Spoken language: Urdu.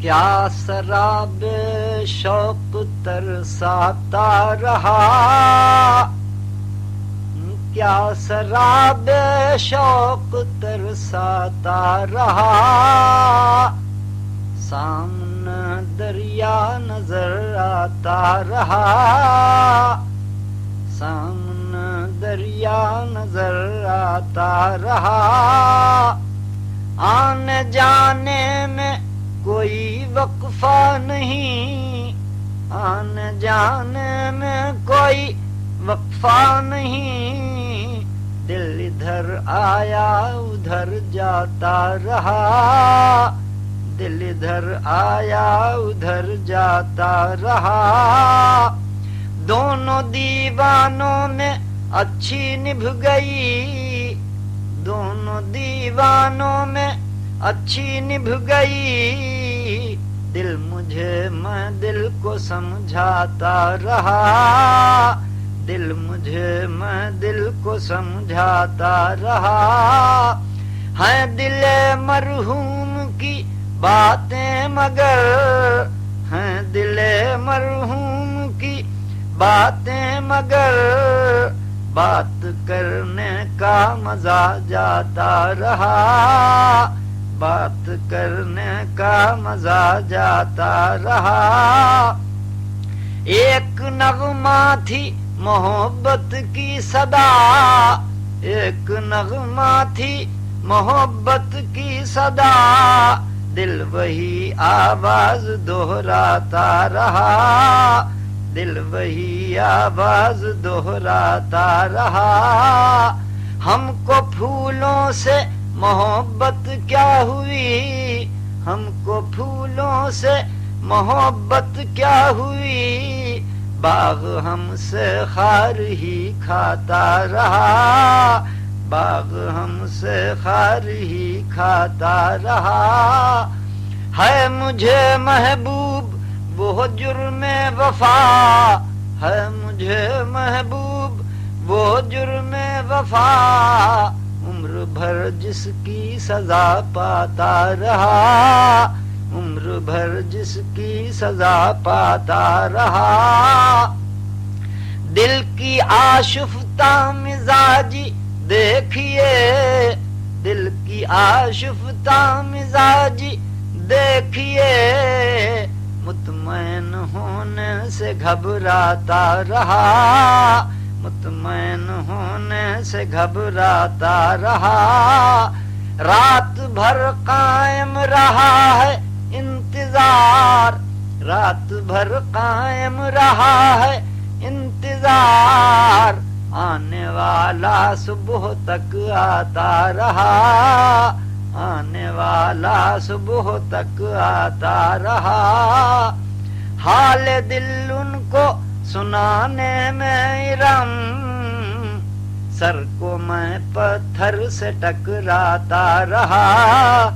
کیا سراب شوق ترساتا رہا، کیا سراب شوق ترساتا رہا، سامنے دریا نظر آتا رہا، سامنے دریا نظر آتا رہا، آنے جانے میں کوئی وقفہ نہیں، آنے جانے میں کوئی وقفہ نہیں، دل ادھر آیا ادھر جاتا رہا، دل ادھر آیا ادھر جاتا رہا، دونوں دیوانوں میں اچھی نبھ گئی، دونوں دیوانوں میں اچھی نبھ گئی، دل مجھے میں دل کو سمجھاتا رہا، دل مجھے میں دل کو سمجھاتا رہا، ہے دل مرحوم کی باتیں مگر، ہیں دل مرحوم کی باتیں مگر، بات کرنے کا مزہ جاتا رہا، بات کرنے کا مزہ جاتا رہا، ایک نغمہ تھی محبت کی صدا، ایک نغمہ تھی محبت کی صدا، دل وہی آواز دہراتا رہا، دل وہی آواز دہراتا رہا، ہم کو پھولوں سے محبت کیا ہوئی، ہم کو پھولوں سے محبت کیا ہوئی، باغ ہم سے خار ہی کھاتا رہا، باغ ہم سے خار ہی کھاتا رہا، ہے مجھے محبوب وہ جرم وفا، ہے مجھے محبوب وہ جرم وفا، عمر بھر جس کی سزا پاتا رہا، عمر بھر جس کی سزا پاتا رہا، دل کی آشفتہ مزاجی دیکھیے، دل کی آشفتہ مزاجی دیکھیے، مطمئن ہونے سے گھبراتا رہا، مطمئن ہونے سے گھبراتا رہا، رات بھر قائم رہا ہے انتظار، رات بھر قائم رہا ہے انتظار، آنے والا صبح تک آتا رہا، آنے والا صبح تک آتا رہا، حال دل ان کو سنانے میں ارم، سر کو میں پتھر سے ٹکراتا رہا،